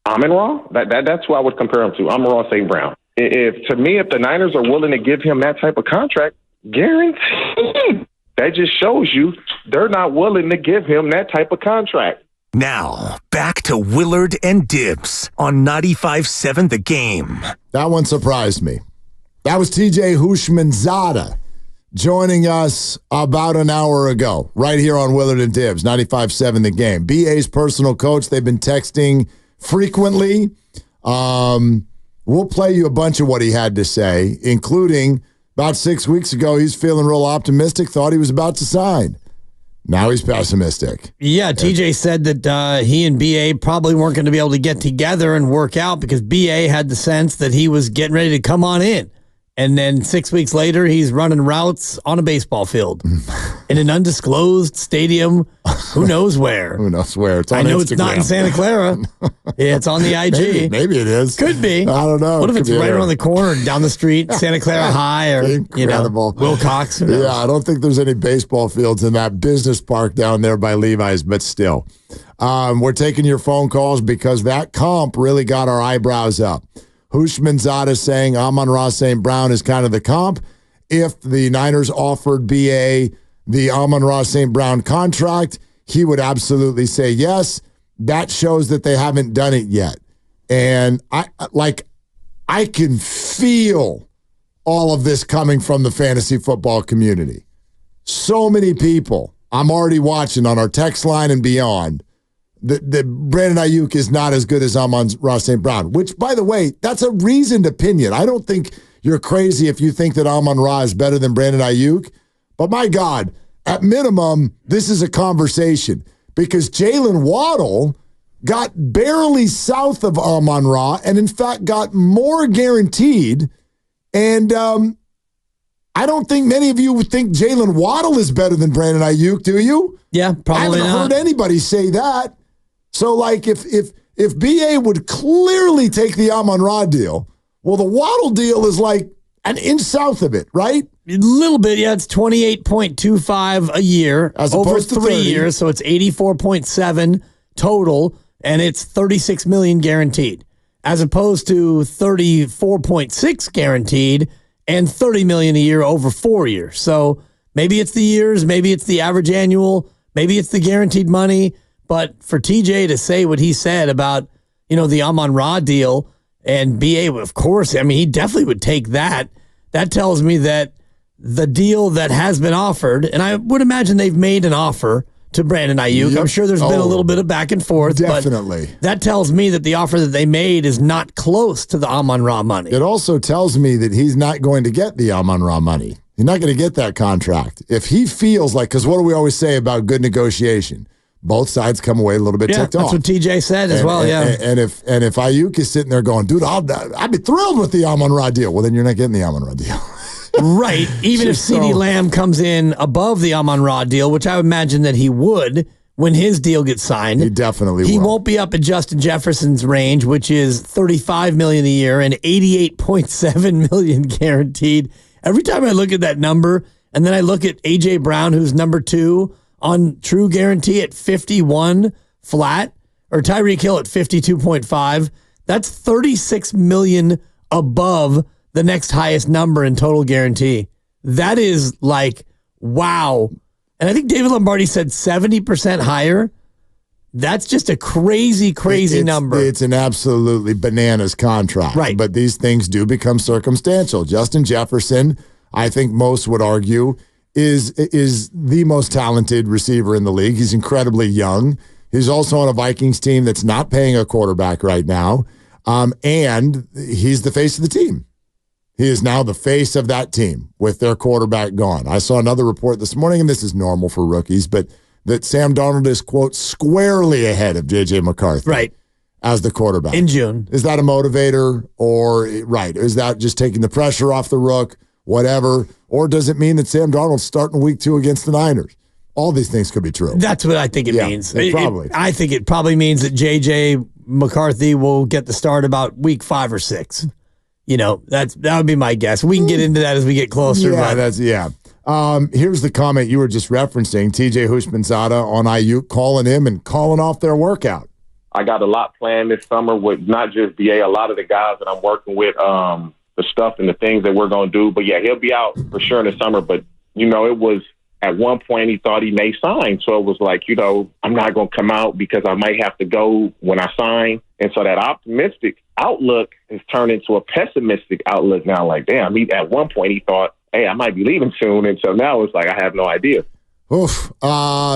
Amon-Ra? That's who I would compare him to, Amon-Ra St. Brown. If the Niners are willing to give him that type of contract, guaranteed, that just shows you they're not willing to give him that type of contract. Now, back to Willard and Dibs on 95.7 The Game. That one surprised me. That was TJ Houshmandzadeh joining us about an hour ago, right here on Willard and Dibs, 95.7 The Game. BA's personal coach, they've been texting frequently. We'll play you a bunch of what he had to say, including about 6 weeks ago, he's feeling real optimistic, thought he was about to sign. Now he's pessimistic. Yeah, TJ said that he and BA probably weren't going to be able to get together and work out because BA had the sense that he was getting ready to come on in. And then 6 weeks later, he's running routes on a baseball field in an undisclosed stadium. Who knows where? Who knows where? It's on I know Instagram. It's not in Santa Clara. Yeah, it's on the IG. Maybe it is. Could be. I don't know. What if it's right around the corner, down the street, Santa Clara High, or Incredible. Wilcox? Yeah, I don't think there's any baseball fields in that business park down there by Levi's, but still. We're taking your phone calls because that comp really got our eyebrows up. Houshmandzadeh saying Amon-Ra St. Brown is kind of the comp. If the Niners offered BA the Amon-Ra St. Brown contract, he would absolutely say yes. That shows that they haven't done it yet. And I can feel all of this coming from the fantasy football community. So many people I'm already watching on our text line and beyond that Brandon Aiyuk is not as good as Amon-Ra St. Brown, which, by the way, that's a reasoned opinion. I don't think you're crazy if you think that Amon-Ra is better than Brandon Aiyuk. But my God, at minimum, this is a conversation because Jalen Waddle got barely south of Amon-Ra and, in fact, got more guaranteed. And I don't think many of you would think Jalen Waddle is better than Brandon Aiyuk, do you? Yeah, probably not. I haven't heard anybody say that. So, if BA would clearly take the Amon-Ra deal, well, the Waddle deal is like an inch south of it, right? A little bit, yeah. It's 28.25 a year As over opposed to 3 30. years, so it's 84.7 total, and it's 36 million guaranteed, as opposed to 34.6 guaranteed and 30 million a year over 4 years. So maybe it's the years, maybe it's the average annual, maybe it's the guaranteed money. But for TJ to say what he said about, the Amon-Ra deal and BA, of course, I mean, he definitely would take that. That tells me that the deal that has been offered, and I would imagine they've made an offer to Brandon Aiyuk. Yep. I'm sure there's been a little bit of back and forth. Definitely. But that tells me that the offer that they made is not close to the Amon-Ra money. It also tells me that he's not going to get the Amon-Ra money. He's not going to get that contract. If he feels like, because what do we always say about good negotiation? Both sides come away a little bit ticked off. That's what TJ said as well, yeah. And if Aiyuk is sitting there going, dude, I'd be thrilled with the Amon-Ra deal. Well, then you're not getting the Amon-Ra deal. Right. Even if CeeDee Lamb comes in above the Amon-Ra deal, which I would imagine that he would when his deal gets signed. He definitely will. He won't be up at Justin Jefferson's range, which is $35 million a year and $88.7 million guaranteed. Every time I look at that number, and then I look at A.J. Brown, who's number 2 on true guarantee at 51 flat, or Tyreek Hill at 52.5, that's $36 million above the next highest number in total guarantee. That is like, wow. And I think David Lombardi said 70% higher. That's just a crazy number. It's an absolutely bananas contract. Right. But these things do become circumstantial. Justin Jefferson, I think most would argue, is the most talented receiver in the league. He's incredibly young. He's also on a Vikings team that's not paying a quarterback right now. And he's the face of the team. He is now the face of that team with their quarterback gone. I saw another report this morning, and this is normal for rookies, but that Sam Darnold is, quote, squarely ahead of J.J. McCarthy. Right. As the quarterback. In June. Is that a motivator or, right, is that just taking the pressure off the rook, whatever? Or does it mean that Sam Darnold's starting week 2 against the Niners? All these things could be true. That's what I think it means. Probably. I think it probably means that J.J. McCarthy will get the start about week 5 or 6. That would be my guess. We can get into that as we get closer. Here's the comment you were just referencing, TJ Houshmandzadeh on Aiyuk calling him and calling off their workout. I got a lot planned this summer with not just BA, a lot of the guys that I'm working with, the stuff and the things that we're going to do. But, yeah, he'll be out for sure in the summer. But, it was at one point he thought he may sign. So it was like, I'm not going to come out because I might have to go when I sign. And so that optimistic outlook has turned into a pessimistic outlook now. Like, damn, at one point he thought, hey, I might be leaving soon. And so now it's like I have no idea. Oof.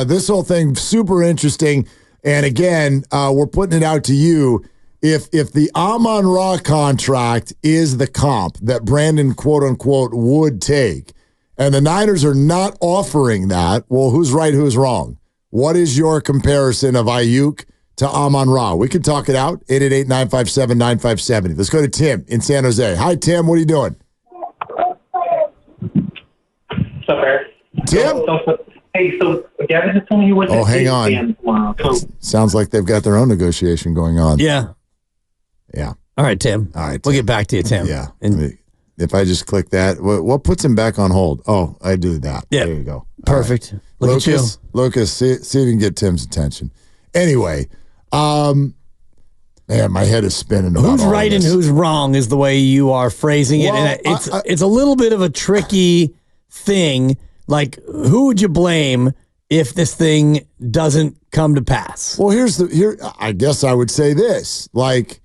This whole thing, super interesting. And again, we're putting it out to you. If the Amon-Ra contract is the comp that Brandon, quote unquote, would take, and the Niners are not offering that, well, who's right, who's wrong? What is your comparison of Aiyuk to Amon-Ra? We can talk it out. 888-957-9570. Let's go to Tim in San Jose. Hi, Tim. What are you doing? What's up, Eric? Tim? Hey, so Gavin just told me you were Oh, hang on. Tomorrow. So, sounds like they've got their own negotiation going on. Yeah. Yeah. All right, Tim. All right, We'll Tim. get back to you, Tim. Yeah. And If I just click that, what puts him back on hold? Oh, I do that. Yeah. There you go. Perfect. Right. Look Lucas, at you. Lucas, see if you can get Tim's attention. Anyway, man, my head is spinning. About Who's all right this. and who's wrong is the way you are phrasing it. Well, And it's a little bit of a tricky thing. Like, who would you blame if this thing doesn't come to pass? Well, I guess I would say this. Like,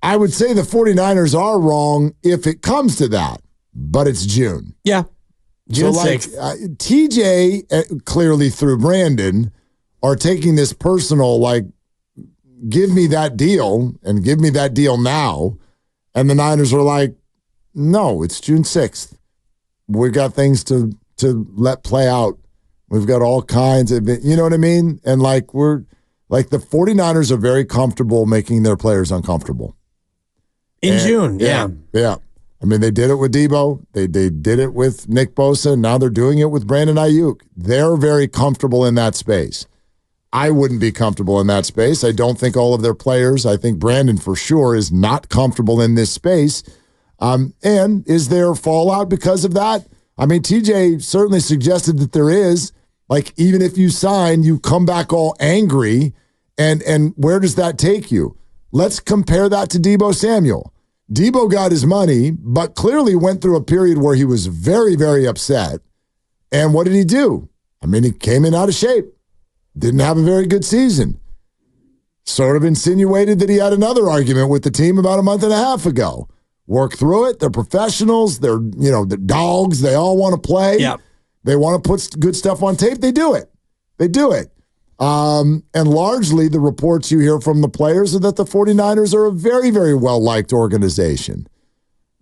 I would say the 49ers are wrong if it comes to that, but it's June. Yeah. June 6th. TJ, clearly through Brandon, are taking this personal, like, give me that deal and give me that deal now. And the Niners are like, no, it's June 6th. We've got things to let play out. We've got all kinds of, you know what I mean? And the 49ers are very comfortable making their players uncomfortable. In June, yeah. Yeah. I mean, they did it with Debo. They did it with Nick Bosa. And now they're doing it with Brandon Aiyuk. They're very comfortable in that space. I wouldn't be comfortable in that space. I don't think all of their players, I think Brandon for sure is not comfortable in this space. And is there fallout because of that? I mean, TJ certainly suggested that there is. Like, even if you sign, you come back all angry. And where does that take you? Let's compare that to Debo Samuel. Debo got his money, but clearly went through a period where he was very, very upset. And what did he do? I mean, he came in out of shape. Didn't have a very good season. Sort of insinuated that he had another argument with the team about a month and a half ago. Work through it. They're professionals. They're, the dogs. They all want to play. Yep. They want to put good stuff on tape. They do it. And largely the reports you hear from the players are that the 49ers are a very, very well-liked organization,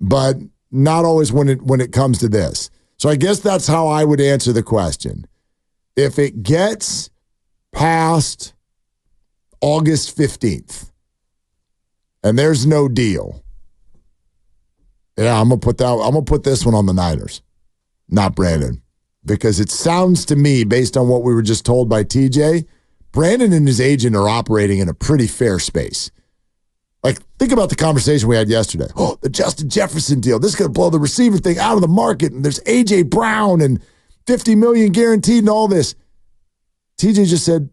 but not always when it comes to this. So I guess that's how I would answer the question. If it gets past August 15th and there's no deal, yeah, I'm gonna put this one on the Niners, not Brandon. Because it sounds to me, based on what we were just told by TJ, Brandon and his agent are operating in a pretty fair space. Like, think about the conversation we had yesterday. Oh, the Justin Jefferson deal. This is going to blow the receiver thing out of the market. And there's A.J. Brown and $50 million guaranteed and all this. TJ just said,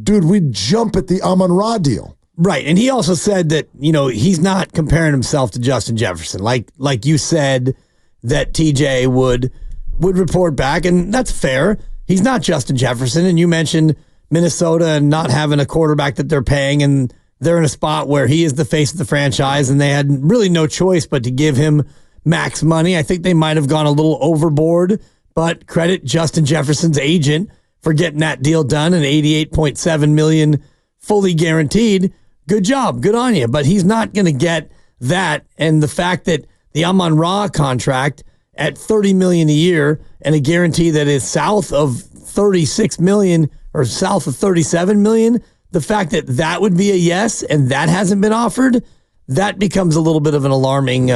dude, we'd jump at the Amon-Ra deal. Right. And he also said that, he's not comparing himself to Justin Jefferson. Like you said that TJ would report back, and that's fair. He's not Justin Jefferson, and you mentioned Minnesota and not having a quarterback that they're paying, and they're in a spot where he is the face of the franchise, and they had really no choice but to give him max money. I think they might have gone a little overboard, but credit Justin Jefferson's agent for getting that deal done, and $88.7 million fully guaranteed. Good job. Good on you. But he's not going to get that, and the fact that the Amon-Ra contract at $30 million a year and a guarantee that is south of $36 million or south of $37 million, the fact that would be a yes and that hasn't been offered, that becomes a little bit of an alarming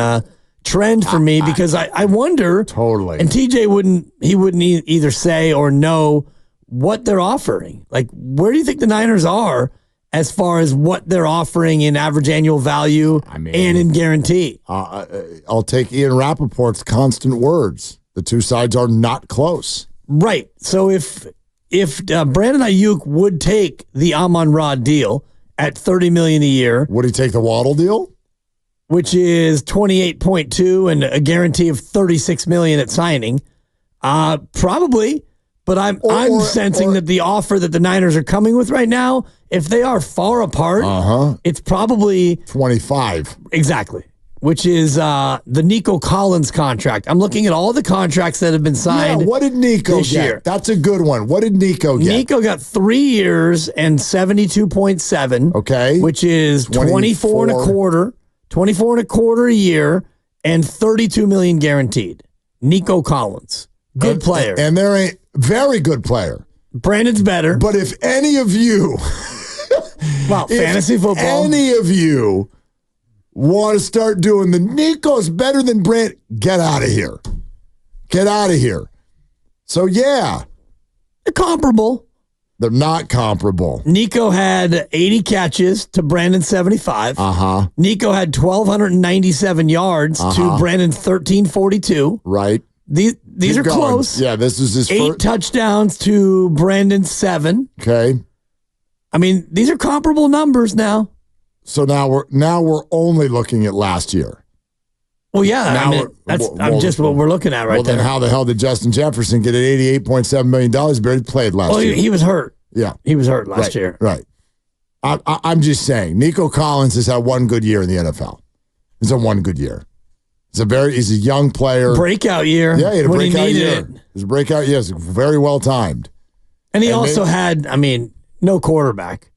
trend for me, because I wonder. Totally. And TJ wouldn't either say or know what they're offering. Like, where do you think the Niners are as far as what they're offering in average annual value and in guarantee? I'll take Ian Rappaport's constant words. The two sides are not close. Right. So if Brandon Aiyuk would take the Amon-Ra deal at $30 million a year. Would he take the Waddle deal? Which is 28.2 and a guarantee of $36 million at signing. Probably, but I'm sensing that the offer that the Niners are coming with right now, if they are far apart, it's probably 25. Exactly. Which is the Nico Collins contract. I'm looking at all the contracts that have been signed. Yeah, what did Nico this get? year. That's a good one. What did Nico get? Nico got 3 years and 72.7. Okay. Which is 24 and a quarter. 24 and a quarter a year and $32 million guaranteed. Nico Collins. Good player. And they're a very good player. Brandon's better. But if any of you fantasy football. Any of you want to start doing the Nico's better than Brand, get out of here. Get out of here. So yeah. They're comparable. They're not comparable. Nico had 80 catches to Brandon's 75. Nico had 1,297 yards to Brandon's 1,342. Right. These are going. close. Yeah, this is his 8 touchdowns to Brandon's 7. Okay. I mean, these are comparable numbers now. So now we're only looking at last year. Well, yeah, that's just what we're looking at right there. Well, then how the hell did Justin Jefferson get $88.7 million? He barely played last year. He was hurt. Yeah. He was hurt last year. Right. I'm just saying, Nico Collins has had one good year in the NFL. He's had one good year. He's a young player. Breakout year. Yeah, he had a breakout year. It. His breakout year is very well timed. And he also had, no quarterback.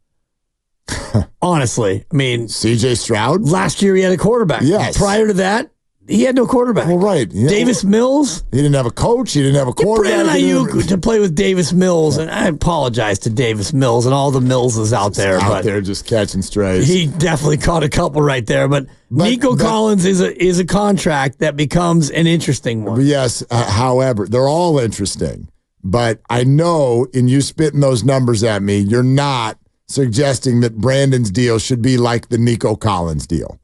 Honestly, CJ Stroud? Last year he had a quarterback. Yes. Prior to that, he had no quarterback. Well, right. Yeah. Davis Mills. He didn't have a coach. He didn't have a quarterback. Brandon Aiyuk to play with Davis Mills, and I apologize to Davis Mills and all the Millses out there. Out there just catching strays. He definitely caught a couple right there. But Nico Collins is a contract that becomes an interesting one. Yes. However, they're all interesting. But I know in you spitting those numbers at me, you're not suggesting that Brandon's deal should be like the Nico Collins deal.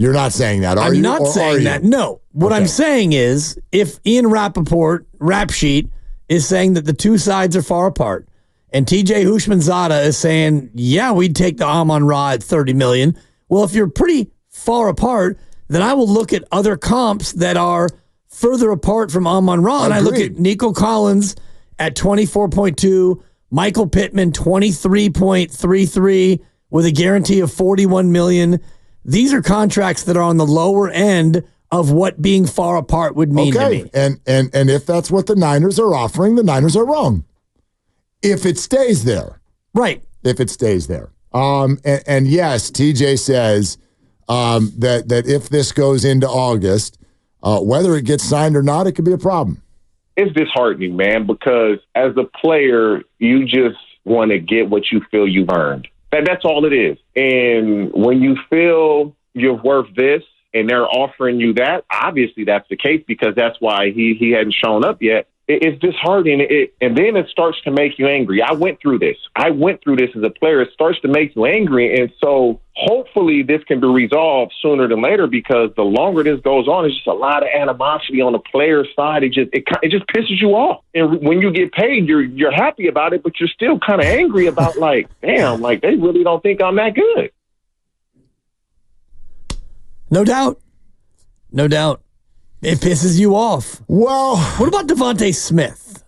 You're not saying that, are you? I'm not saying that. No. What I'm saying is if Ian Rappaport, Rap Sheet, is saying that the two sides are far apart, and TJ Houshmandzadeh is saying, yeah, we'd take the Amon-Ra at $30 million. Well, if you're pretty far apart, then I will look at other comps that are further apart from Amon-Ra, and I look at Nico Collins at 24.2, Michael Pittman 23.33 with a guarantee of $41 million. These are contracts that are on the lower end of what being far apart would mean to me. And if that's what the Niners are offering, the Niners are wrong. If it stays there. Right. If it stays there. And yes, TJ says that if this goes into August, whether it gets signed or not, it could be a problem. It's disheartening, man, because as a player, you just want to get what you feel you've earned. That's all it is. And when you feel you're worth this and they're offering you that, obviously that's the case because that's why he hadn't shown up yet. It's disheartening. And then it starts to make you angry. I went through this as a player. It starts to make you angry. And so hopefully this can be resolved sooner than later because the longer this goes on, it's just a lot of animosity on the player side. It just pisses you off. And when you get paid, you're happy about it, but you're still kind of angry about damn, they really don't think I'm that good. No doubt. It pisses you off. Well, what about Devontae Smith?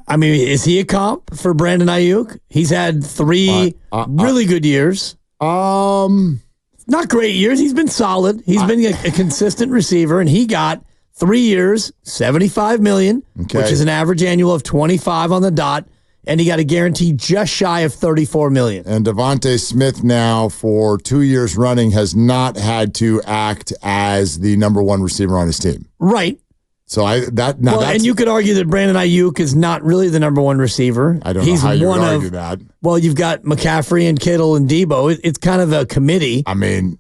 Is he a comp for Brandon Aiyuk? He's had 3 really good years. Not great years. He's been solid. He's been a consistent receiver, and he got 3 years, $75 million, which is an average annual of 25 on the dot. And he got a guarantee just shy of $34 million. And Devontae Smith now for 2 years running has not had to act as the number one receiver on his team. Right. So and you could argue that Brandon Aiyuk is not really the number one receiver. I don't know how you would argue that. Well, you've got McCaffrey and Kittle and Debo. It's kind of a committee.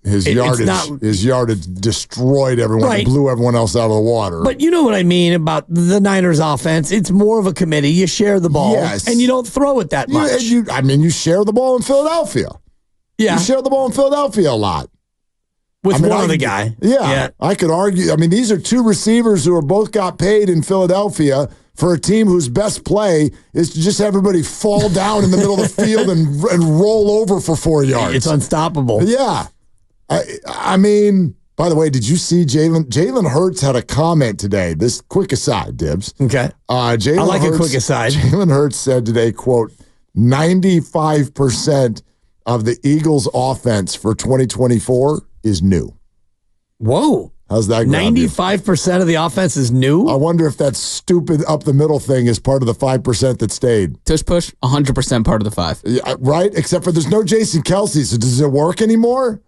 His yardage destroyed everyone, right. Blew everyone else out of the water. But you know what I mean about the Niners offense. It's more of a committee. You share the ball, and you don't throw it that much. You share the ball in Philadelphia. Yeah. You share the ball in Philadelphia a lot. With one other guy. Yeah. I could argue. These are two receivers who are both got paid in Philadelphia for a team whose best play is to just have everybody fall down in the middle of the field and roll over for 4 yards. It's unstoppable. Yeah. I mean, by the way, did you see Jalen Hurts had a comment today? This quick aside, Dibs. Okay. I like a quick aside. Jalen Hurts said today, quote, 95% of the Eagles' offense for 2024 is new. Whoa. How's that going? 95% of the offense is new? I wonder if that stupid up the middle thing is part of the 5% that stayed. Tush push, 100% part of the 5. Yeah, right? Except for there's no Jason Kelce, so does it work anymore?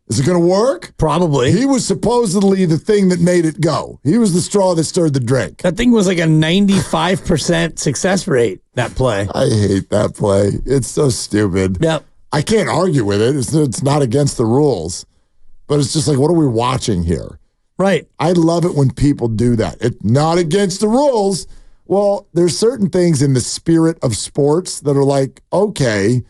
Is it going to work? Probably. He was supposedly the thing that made it go. He was the straw that stirred the drink. That thing was like a 95% success rate, that play. I hate that play. It's so stupid. Yep. I can't argue with it. It's not against the rules. But it's just like, what are we watching here? Right. I love it when people do that. It's not against the rules. Well, there's certain things in the spirit of sports that are like, okay,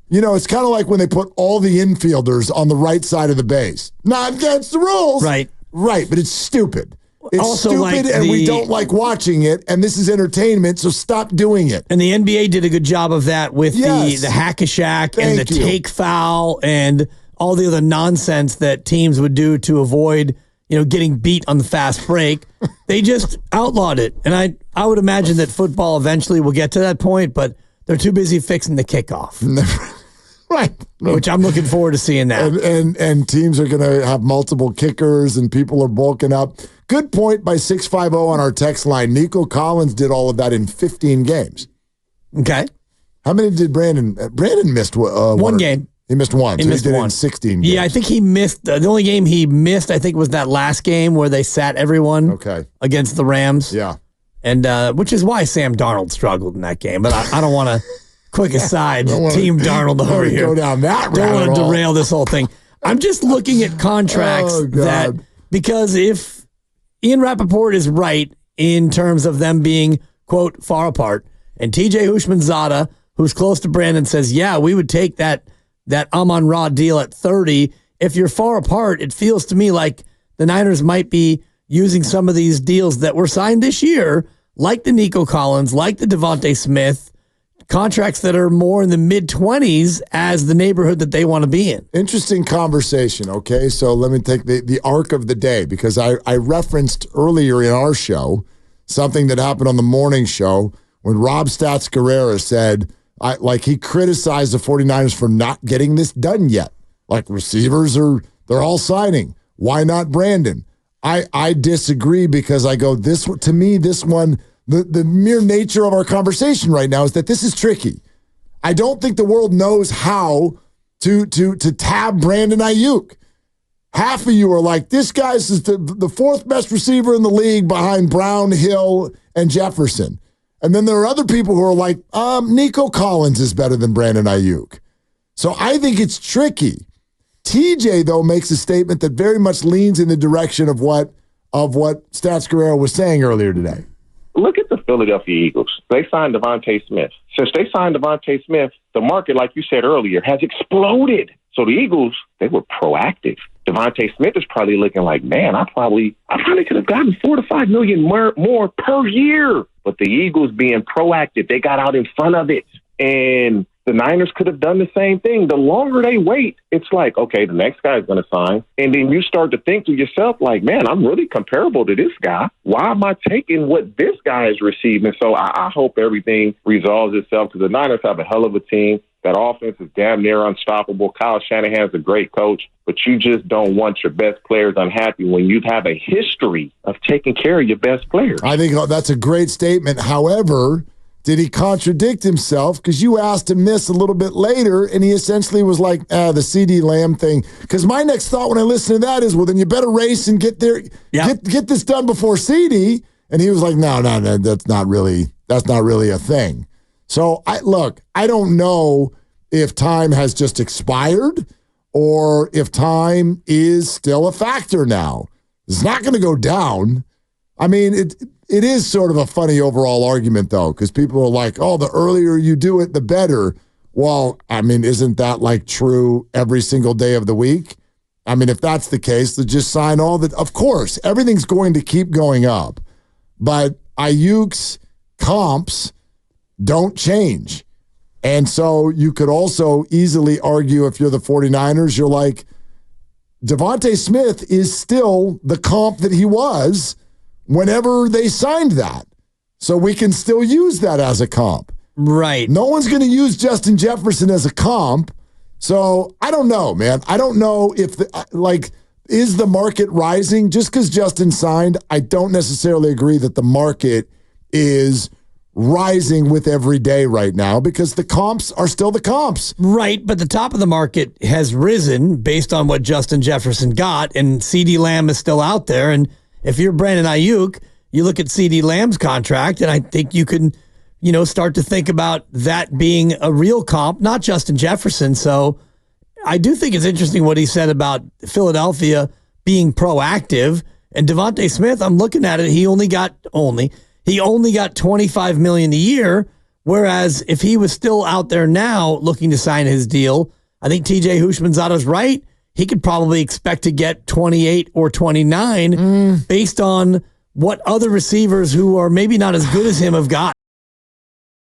you know, it's kind of like when they put all the infielders on the right side of the base. Not against the rules. Right. Right, but it's stupid. It's also stupid, like and we don't like watching it, and this is entertainment, so stop doing it. And the NBA did a good job of that with the hack-a-shack and the take foul and all the other nonsense that teams would do to avoid, you know, getting beat on the fast break. They just outlawed it. And I would imagine that football eventually will get to that point, but they're too busy fixing the kickoff. Right. Which I'm looking forward to seeing that. And teams are going to have multiple kickers and people are bulking up. Good point by 650 on our text line. Nico Collins did all of that in 15 games. Okay. How many did Brandon? Brandon missed one game. He missed one. He missed one. In 16 games. Yeah, I think he missed. The only game he missed, I think, was that last game where they sat everyone against the Rams. Yeah. And which is why Sam Darnold struggled in that game. But I don't want to, quick aside, Team Darnold over here. Go down that Don't want to derail this whole thing. I'm just looking at contracts that, because if Ian Rappaport is right in terms of them being, quote, far apart, and TJ Houshmandzadeh, who's close to Brandon, says, yeah, we would take that Amon-Ra deal at 30. If you're far apart, it feels to me like the Niners might be using some of these deals that were signed this year, like the Nico Collins, like the Devontae Smith, contracts that are more in the mid-20s as the neighborhood that they want to be in. Interesting conversation, okay? So let me take the arc of the day, because I referenced earlier in our show something that happened on the morning show when Rob Stats Guerrera said, he criticized the 49ers for not getting this done yet. Like, receivers they're all signing. Why not Brandon? I disagree, because I go, to me, this one, the mere nature of our conversation right now is that this is tricky. I don't think the world knows how to tab Brandon Aiyuk. Half of you are like, this guy's the fourth best receiver in the league behind Brown, Hill, and Jefferson. And then there are other people who are like, Nico Collins is better than Brandon Aiyuk. So I think it's tricky. TJ, though, makes a statement that very much leans in the direction of what Stats Guerrero was saying earlier today. Look at the Philadelphia Eagles. They signed Devontae Smith. Since they signed Devontae Smith, the market, like you said earlier, has exploded. So the Eagles, they were proactive. Devontae Smith is probably looking like, man, I probably could have gotten $4 to $5 million more per year. But the Eagles being proactive, they got out in front of it. And the Niners could have done the same thing. The longer they wait, it's like, okay, the next guy is going to sign. And then you start to think to yourself, like, man, I'm really comparable to this guy. Why am I taking what this guy is receiving? So I hope everything resolves itself, because the Niners have a hell of a team. That offense is damn near unstoppable. Kyle Shanahan's a great coach, but you just don't want your best players unhappy when you have a history of taking care of your best players. I think that's a great statement. However, did he contradict himself? Because you asked him this a little bit later, and he essentially was like, the CeeDee Lamb thing. Because my next thought when I listen to that is, well, then you better race and get there, get this done before CeeDee. And he was like, no, that's not really a thing. So I don't know if time has just expired or if time is still a factor now. It's not going to go down. I mean, it is sort of a funny overall argument, though, because people are like, oh, the earlier you do it, the better. Well, I mean, isn't that like true every single day of the week? I mean, if that's the case, then just sign all the. Of course, everything's going to keep going up. But Aiyuk's comps don't change. And so you could also easily argue, if you're the 49ers, you're like, Devontae Smith is still the comp that he was whenever they signed that. So we can still use that as a comp. Right. No one's going to use Justin Jefferson as a comp. So I don't know, man. I don't know if, is the market rising? Just because Justin signed, I don't necessarily agree that the market is rising with every day right now, because the comps are still the comps. Right, but the top of the market has risen based on what Justin Jefferson got, and CeeDee Lamb is still out there. And if you're Brandon Aiyuk, you look at CeeDee Lamb's contract, and I think you can, start to think about that being a real comp, not Justin Jefferson. So I do think it's interesting what he said about Philadelphia being proactive. And Devontae Smith, I'm looking at it, he only got $25 million a year, whereas if he was still out there now looking to sign his deal, I think TJ Houshmandzadeh's right. He could probably expect to get 28 or 29 based on what other receivers who are maybe not as good as him have gotten.